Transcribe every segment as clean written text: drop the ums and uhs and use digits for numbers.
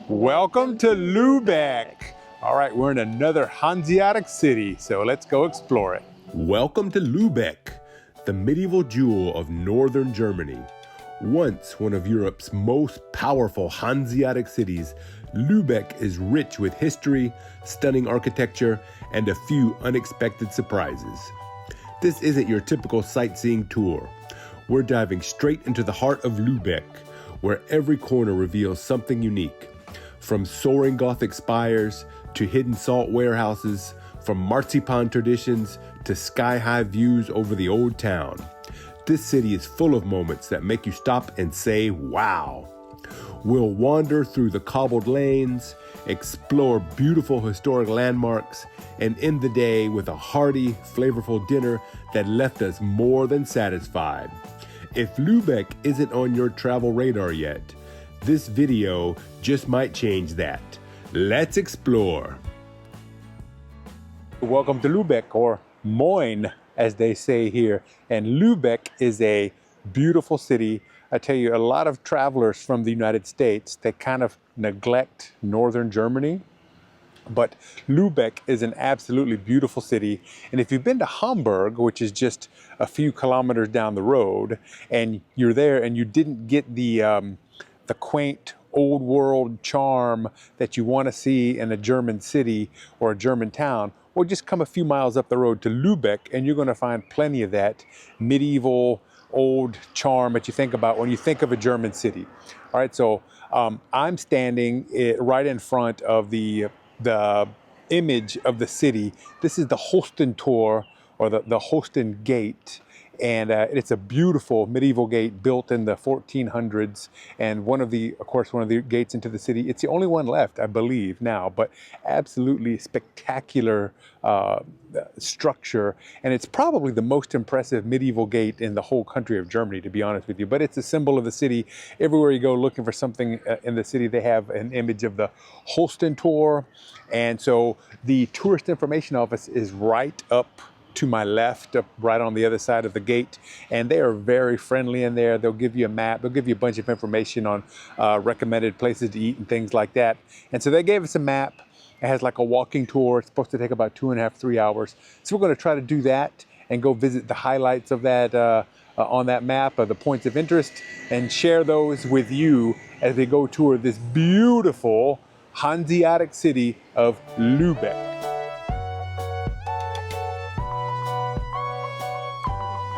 Welcome to Lübeck. All right, we're in another Hanseatic city, so let's go explore it. Welcome to Lübeck, the medieval jewel of northern Germany. Once one of Europe's most powerful Hanseatic cities, Lübeck is rich with history, stunning architecture, and a few unexpected surprises. This isn't your typical sightseeing tour. We're diving straight into the heart of Lübeck, where every corner reveals something unique. From soaring Gothic spires to hidden salt warehouses, from marzipan traditions to sky-high views over the old town. This city is full of moments that make you stop and say, wow. We'll wander through the cobbled lanes, explore beautiful historic landmarks, and end the day with a hearty, flavorful dinner that left us more than satisfied. If Lübeck isn't on your travel radar yet, this video just might change that. Let's explore. Welcome to Lübeck, or Moin, as they say here. And Lübeck is a beautiful city. I tell you, a lot of travelers from the United States, they kind of neglect northern Germany. But Lübeck is an absolutely beautiful city. And if you've been to Hamburg, which is just a few kilometers down the road, and you're there and you didn't get the quaint old world charm that you want to see in a German city or a German town, well, just come a few miles up the road to Lübeck and you're going to find plenty of that medieval old charm that you think about when you think of a German city. All right, so I'm standing right in front of the image of the city. This is the Holsten Tor, or the Holsten Gate. And it's a beautiful medieval gate built in the 1400s, and of course, one of the gates into the city. It's the only one left, I believe, now, but absolutely spectacular structure. And it's probably the most impressive medieval gate in the whole country of Germany, to be honest with you. But it's a symbol of the city. Everywhere you go looking for something in the city, they have an image of the Holsten Tor. And so the tourist information office is right up to my left, up right on the other side of the gate, and they are very friendly in there. They'll give you a map, they'll give you a bunch of information on recommended places to eat and things like that. And so they gave us a map. It has like a walking tour. It's supposed to take about 2.5 to 3 hours. So we're going to try to do that and go visit the highlights of that on that map, the points of interest, and share those with you as we go tour this beautiful Hanseatic city of Lübeck.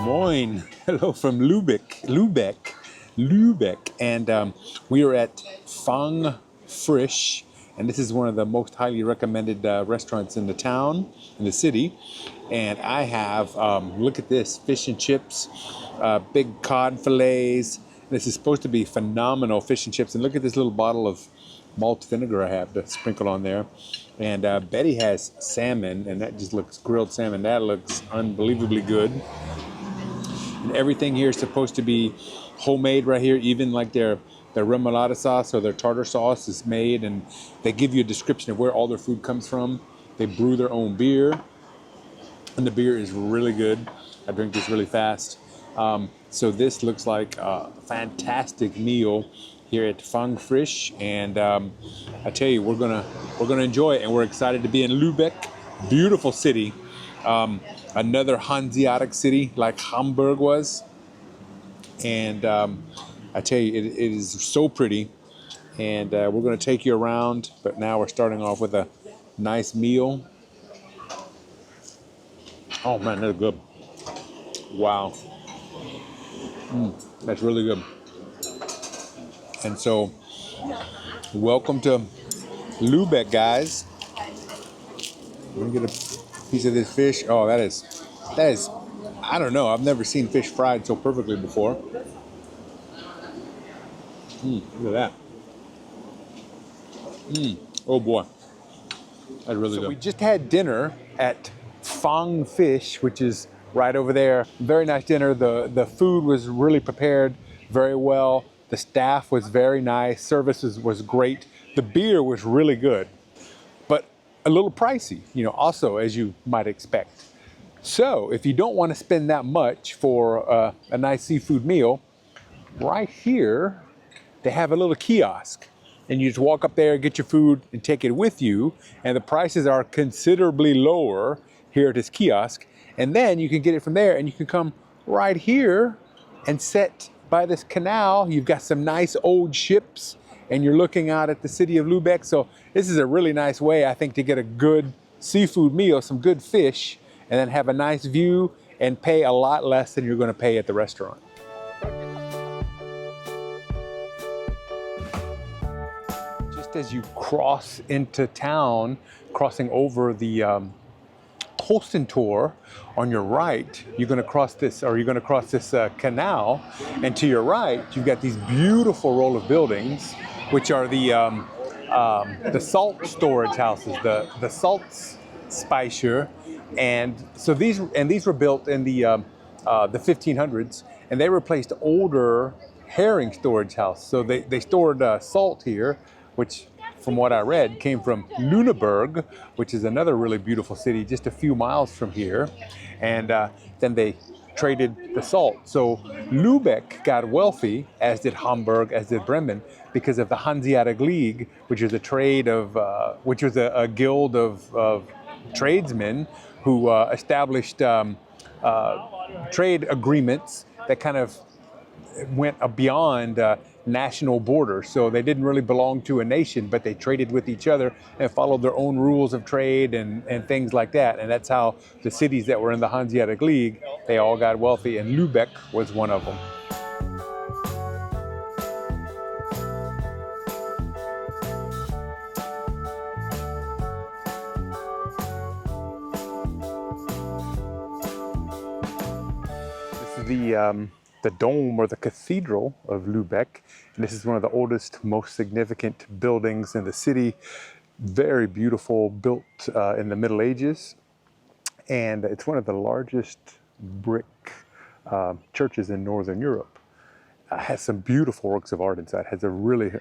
Moin, hello from Lübeck, and we are at Fang Fish, and this is one of the most highly recommended restaurants in the town, in the city. And I have, look at this, fish and chips, big cod fillets. This is supposed to be phenomenal fish and chips, and look at this little bottle of malt vinegar I have to sprinkle on there. And Betty has salmon, and that just looks grilled salmon. That looks unbelievably good. And everything here is supposed to be homemade right here, even like their remoulade sauce or their tartar sauce is made, and they give you a description of where all their food comes from. They brew their own beer, and the beer is really good. I drink this really fast. So this looks like a fantastic meal here at Fang Fish, and I tell you, we're gonna enjoy it, and we're excited to be in Lübeck, beautiful city. Another Hanseatic city like Hamburg was, and I tell you, it is so pretty, and we're going to take you around, but now we're starting off with a nice meal. Oh man, they're good. Wow. That's really good. And so, welcome to Lübeck, guys. We're going to get a piece of this fish. Oh, that is, I don't know. I've never seen fish fried so perfectly before. Look at that. Oh boy. That's really good. We just had dinner at Fang Fish, which is right over there. Very nice dinner. The food was really prepared very well. The staff was very nice. Services was great. The beer was really good, but a little pricey, also, as you might expect. So if you don't want to spend that much for a nice seafood meal, right here, they have a little kiosk. and you just walk up there, get your food, and take it with you. And the prices are considerably lower here at this kiosk. And then you can get it from there, and you can come right here and sit by this canal. You've got some nice old ships, and you're looking out at the city of Lübeck. So this is a really nice way, I think, to get a good seafood meal, some good fish, and then have a nice view and pay a lot less than you're going to pay at the restaurant. Just as you cross into town, crossing over the Holsten Tor, on your right, you're going to cross this, canal, and to your right, you've got these beautiful row of buildings, which are the salt storage houses, the salts speicher, and so these were built in the 1500s, and they replaced older herring storage house. So they stored salt here, which, from what I read, came from Lüneburg, which is another really beautiful city just a few miles from here. And then they traded the salt. So Lübeck got wealthy, as did Hamburg, as did Bremen, because of the Hanseatic League, which was a guild of tradesmen who established trade agreements that kind of went beyond national borders. So they didn't really belong to a nation, but they traded with each other and followed their own rules of trade and things like that. And that's how the cities that were in the Hanseatic League, they all got wealthy, and Lübeck was one of them. This is the dome or the cathedral of Lübeck, and this is one of the oldest, most significant buildings in the city. Very beautiful, built in the Middle Ages, and it's one of the largest brick churches in Northern Europe. Has some beautiful works of art inside. Has a really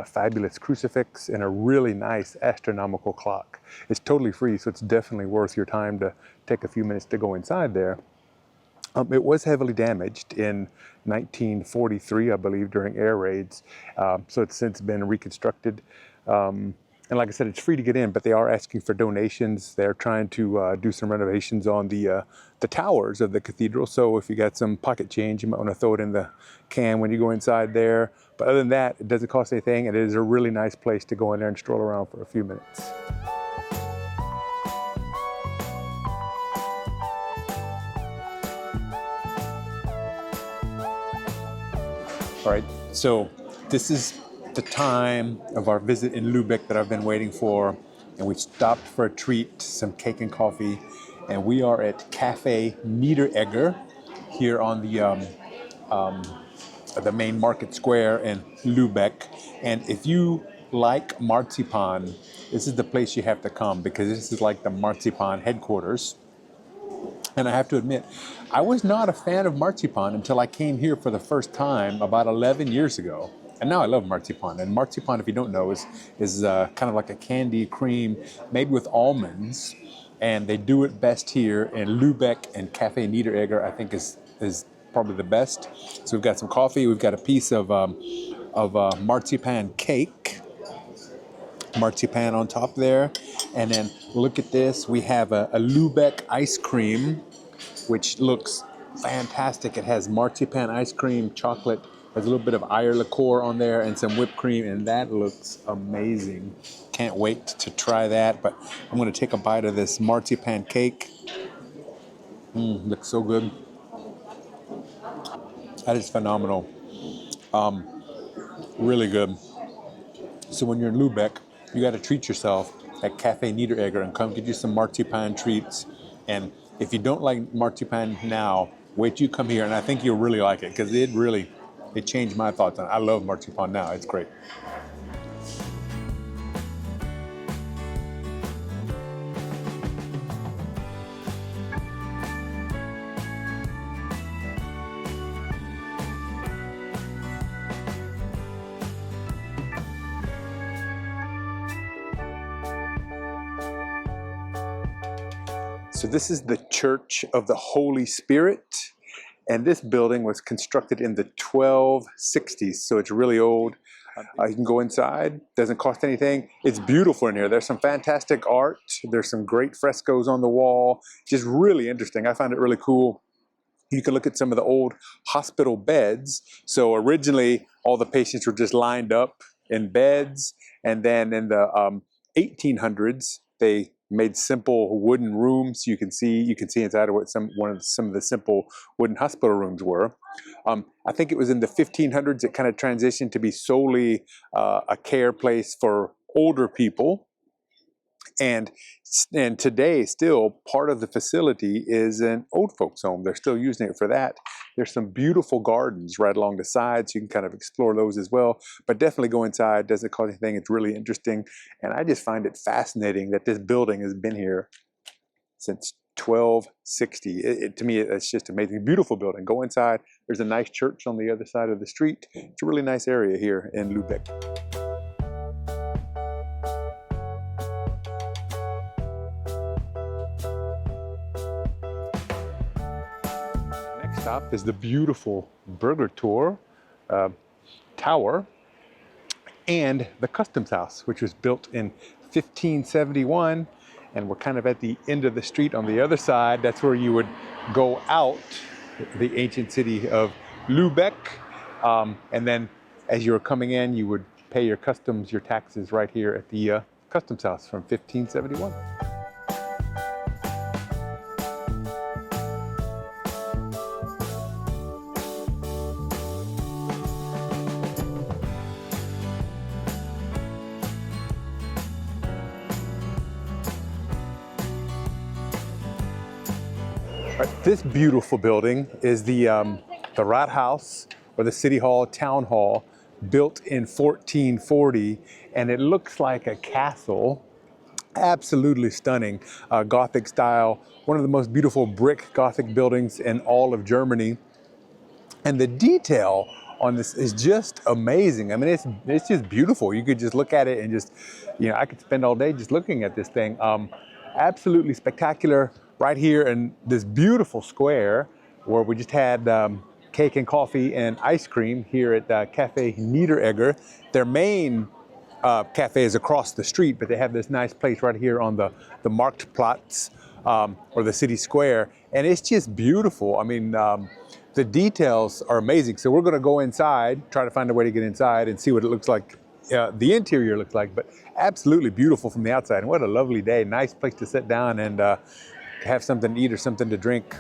fabulous crucifix and a really nice astronomical clock. It's totally free, so it's definitely worth your time to take a few minutes to go inside there. It was heavily damaged in 1943, I believe, during air raids. So it's since been reconstructed. And like I said, it's free to get in, but they are asking for donations. They're trying to do some renovations on the towers of the cathedral. So if you got some pocket change, you might want to throw it in the can when you go inside there. But other than that, it doesn't cost anything. And it is a really nice place to go in there and stroll around for a few minutes. All right, so this is the time of our visit in Lübeck that I've been waiting for, and we stopped for a treat, some cake and coffee, and we are at Cafe Niederegger here on the main market square in Lübeck. And if you like marzipan, this is the place you have to come, because this is like the marzipan headquarters. And I have to admit, I was not a fan of marzipan until I came here for the first time about 11 years ago. And now I love marzipan. And marzipan, if you don't know, is kind of like a candy cream made with almonds. And they do it best here in Lübeck, and Cafe Niederegger, I think, is probably the best. So we've got some coffee. We've got a piece of marzipan cake. Marzipan on top there, and then look at this, we have a Lübeck ice cream, which looks fantastic. It has marzipan ice cream, chocolate, there's a little bit of Eyre liqueur on there, and some whipped cream, and that looks amazing. Can't wait to try that. But I'm going to take a bite of this marzipan cake. Looks so good. That is phenomenal. Really good. So when you're in Lübeck, you got to treat yourself at Cafe Niederegger and come get you some marzipan treats. And if you don't like marzipan now, wait till you come here, and I think you'll really like it, because it changed my thoughts on it. I love marzipan now. It's great. So this is the Church of the Holy Spirit, and this building was constructed in the 1260s, so it's really old. You can go inside, doesn't cost anything. It's beautiful in here. There's some fantastic art. There's some great frescoes on the wall. Just really interesting. I find it really cool. You can look at some of the old hospital beds. So originally, all the patients were just lined up in beds. And then in the 1800s, they made simple wooden rooms. You can see inside of what some of the simple wooden hospital rooms were. I think it was in the 1500s it kind of transitioned to be solely a care place for older people. And today, still, part of the facility is an old folks home. They're still using it for that. There's some beautiful gardens right along the sides. You can kind of explore those as well. But definitely go inside. Doesn't cost anything. It's really interesting. And I just find it fascinating that this building has been here since 1260. To me, it's just amazing. Beautiful building. Go inside. There's a nice church on the other side of the street. It's a really nice area here in Lübeck. Stop is the beautiful Burgertor Tower and the Customs House, which was built in 1571. And we're kind of at the end of the street on the other side. That's where you would go out the ancient city of Lübeck. And then as you were coming in, you would pay your customs, your taxes right here at the Customs House from 1571. This beautiful building is the Rathaus, or the City Hall, Town Hall, built in 1440, and it looks like a castle. Absolutely stunning, Gothic style. One of the most beautiful brick Gothic buildings in all of Germany. And the detail on this is just amazing. I mean, it's just beautiful. You could just look at it and just, I could spend all day just looking at this thing. Absolutely spectacular. Right here in this beautiful square where we just had cake and coffee and ice cream here at Cafe Niederegger. Their main cafe is across the street, but they have this nice place right here on the Marktplatz, or the city square. And it's just beautiful. I mean, the details are amazing. So we're gonna go inside, try to find a way to get inside and see what it looks like. The interior looks like, but absolutely beautiful from the outside. And what a lovely day. Nice place to sit down and have something to eat or something to drink.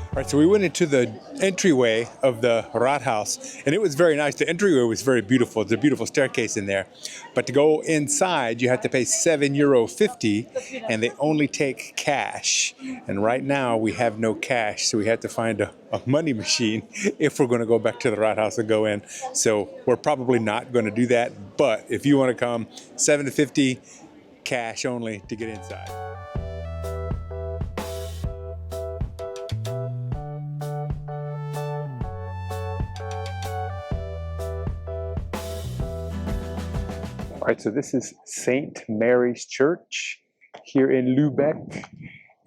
All right, so we went into the entryway of the Rathaus, and it was very nice. The entryway was very beautiful. There's a beautiful staircase in there. But to go inside, you have to pay €7.50, and they only take cash. And right now, we have no cash, so we had to find a money machine if we're going to go back to the Rathaus and go in. So we're probably not going to do that. But if you want to come, $7.50, cash only to get inside. All right, so this is St. Mary's Church here in Lübeck,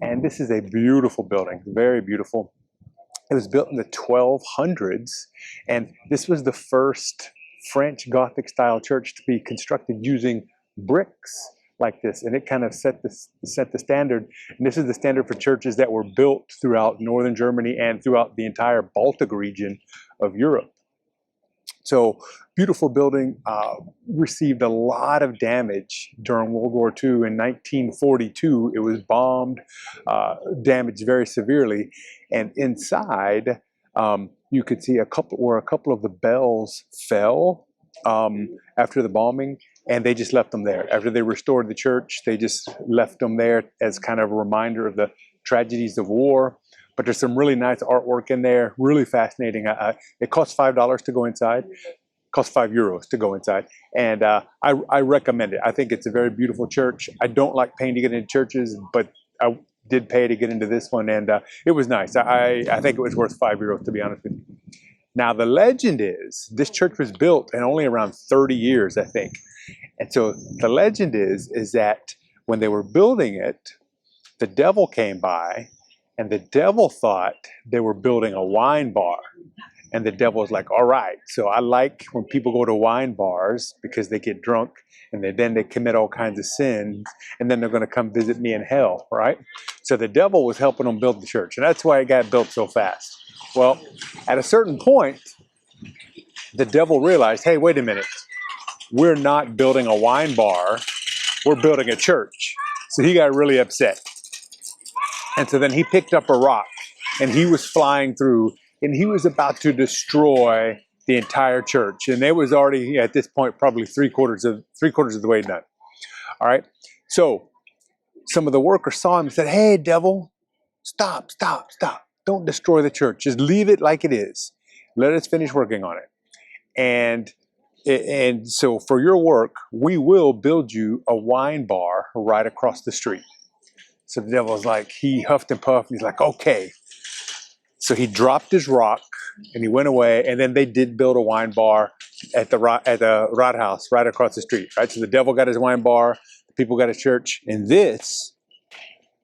and this is a beautiful building, very beautiful. It was built in the 1200s, and this was the first French Gothic style church to be constructed using bricks like this, and it kind of set the standard. And this is the standard for churches that were built throughout northern Germany and throughout the entire Baltic region of Europe. So beautiful building, received a lot of damage during World War II. In 1942, it was bombed, damaged very severely. And inside, you could see a couple of the bells fell after the bombing, and they just left them there. After they restored the church, they just left them there as kind of a reminder of the tragedies of war. But there's some really nice artwork in there, really fascinating. It costs $5 to go inside. It costs €5 to go inside. And I recommend it. I think it's a very beautiful church. I don't like paying to get into churches, but I did pay to get into this one, and it was nice. I think it was worth €5, to be honest with you. Now the legend is this church was built in only around 30 years, I think. And so the legend is that when they were building it, the devil came by, and the devil thought they were building a wine bar. And the devil was like, all right, so I like when people go to wine bars because they get drunk and then they commit all kinds of sins, and then they're going to come visit me in hell, right? So the devil was helping them build the church, and that's why it got built so fast. Well, at a certain point, the devil realized, hey, wait a minute, we're not building a wine bar, we're building a church. So he got really upset. And so then he picked up a rock, and he was flying through, and he was about to destroy the entire church. And it was already, at this point, probably three quarters of the way done. All right. So some of the workers saw him and said, hey, devil, stop. Don't destroy the church. Just leave it like it is. Let us finish working on it. And so for your work, we will build you a wine bar right across the street. So the devil's like, he huffed and puffed, and he's like, okay. So he dropped his rock, and he went away, and then they did build a wine bar at the Rathaus right across the street, right? So the devil got his wine bar, the people got a church, and this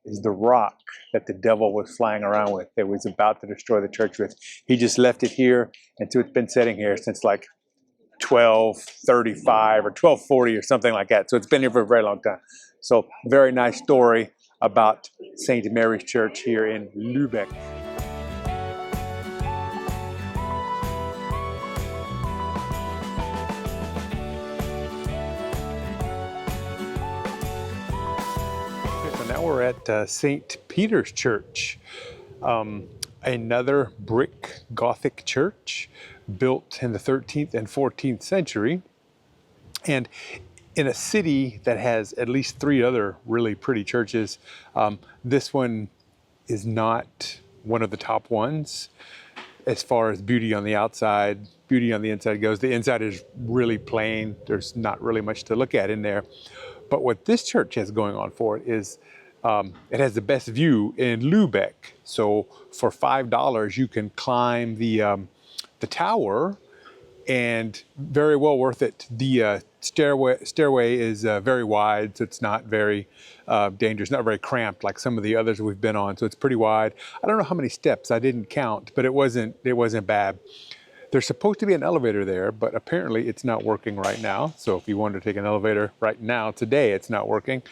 is the rock that the devil was flying around with, that was about to destroy the church with. He just left it here, and so it's been sitting here since like 1235 or 1240 or something like that. So it's been here for a very long time. So very nice story about St. Mary's Church here in Lübeck. Okay, so now we're at St. Peter's Church, another brick Gothic church built in the 13th and 14th century. And in a city that has at least three other really pretty churches, this one is not one of the top ones as far as beauty on the outside. Beauty on the inside goes. The inside is really plain. There's not really much to look at in there. But what this church has going on for it is it has the best view in Lübeck. So for $5, you can climb the tower, and very well worth it. The stairway is very wide, so it's not very dangerous, not very cramped like some of the others we've been on. So it's pretty wide. I don't know how many steps, I didn't count, but it wasn't bad. There's supposed to be an elevator there, but apparently it's not working right now. So if you wanted to take an elevator right now, today, it's not working.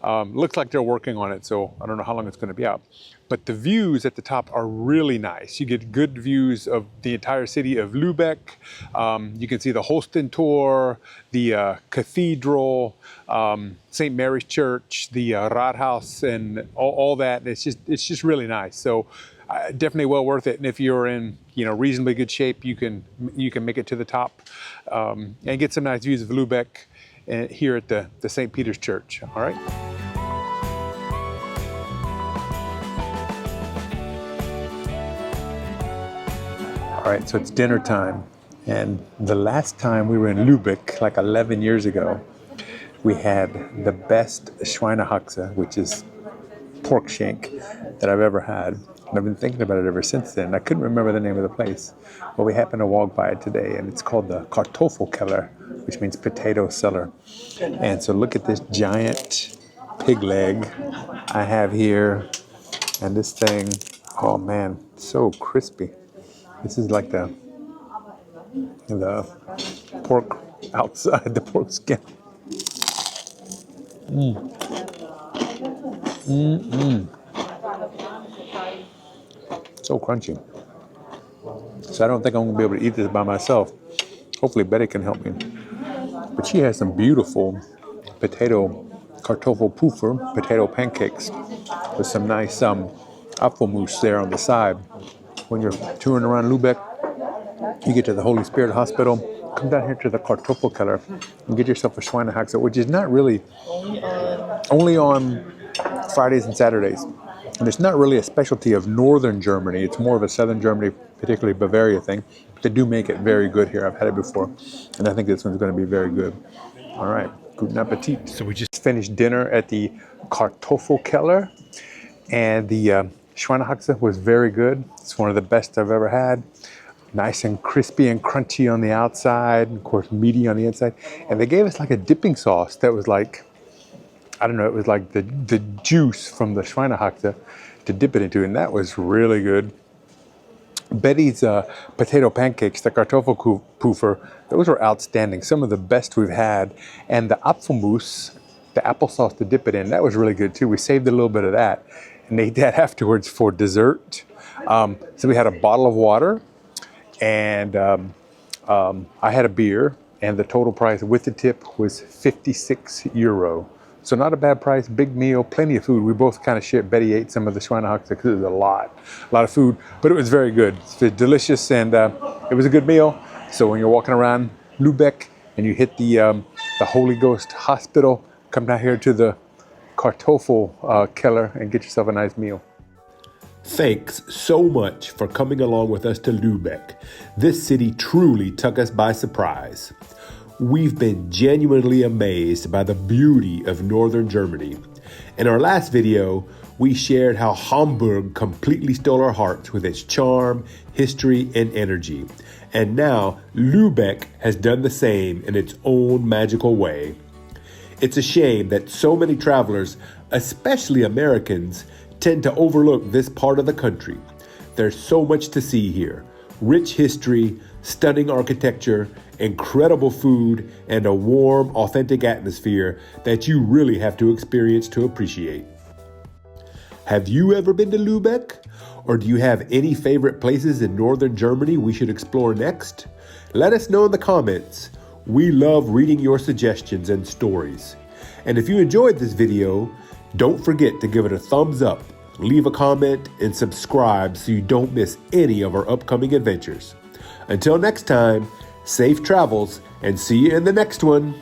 Looks like they're working on it, so I don't know how long it's going to be out. But the views at the top are really nice. You get good views of the entire city of Lübeck. You can see the Holsten Tor, the cathedral, St. Mary's Church, the Rathaus, and all that. It's just really nice. So definitely well worth it. And if you're in reasonably good shape, you can make it to the top and get some nice views of Lübeck here at the St. Peter's Church. All right. All right, so it's dinner time. And the last time we were in Lübeck, like 11 years ago, we had the best Schweinehaxe, which is pork shank, that I've ever had. And I've been thinking about it ever since then. I couldn't remember the name of the place, but we happened to walk by it today, and it's called the Carto Keller, which means potato cellar. And so look at this giant pig leg I have here, and this thing, oh man, so crispy. This is like the pork outside, the pork skin. So crunchy. So I don't think I'm gonna be able to eat this by myself. Hopefully Betty can help me. But she has some beautiful Kartoffelpuffer, potato pancakes with some nice Apfelmus there on the side. When you're touring around Lübeck, you get to the Holy Spirit Hospital, come down here to the Carto Keller and get yourself a Schweinehaxe, which is not really, only on Fridays and Saturdays. And it's not really a specialty of northern Germany. It's more of a southern Germany, particularly Bavaria thing. But they do make it very good here. I've had it before. And I think this one's going to be very good. All right. Guten Appetit. So we just finished dinner at the Carto Keller. And the Schweinehaxe was very good. It's one of the best I've ever had. nice and crispy and crunchy on the outside, and of course meaty on the inside. And they gave us like a dipping sauce that was like, I don't know, it was like the juice from the Schweinehaxe to dip it into, and that was really good. Betty's potato pancakes, the Kartoffelpuffer, those were outstanding. Some of the best we've had. And the Apfelmus, the applesauce to dip it in, that was really good too. We saved a little bit of that and ate that afterwards for dessert. So we had a bottle of water, and I had a beer, and the total price with the tip was 56 euro. So not a bad price, big meal, plenty of food. We both kind of shared. Betty ate some of the Schweinehaxe because it was a lot of food, but it was very good. It's delicious, and it was a good meal. So when you're walking around Lübeck and you hit the Holy Ghost Hospital, come down here to the Carto Keller and get yourself a nice meal. Thanks so much for coming along with us to Lübeck. This city truly took us by surprise. We've been genuinely amazed by the beauty of northern Germany. In our last video, we shared how Hamburg completely stole our hearts with its charm, history, and energy. And now Lübeck has done the same in its own magical way. It's a shame that so many travelers, especially Americans, tend to overlook this part of the country. There's so much to see here. Rich history, stunning architecture, incredible food, and a warm, authentic atmosphere that you really have to experience to appreciate. Have you ever been to Lübeck? Or do you have any favorite places in northern Germany we should explore next? Let us know in the comments. We love reading your suggestions and stories. And if you enjoyed this video, don't forget to give it a thumbs up, leave a comment, and subscribe so you don't miss any of our upcoming adventures. Until next time, safe travels, and see you in the next one.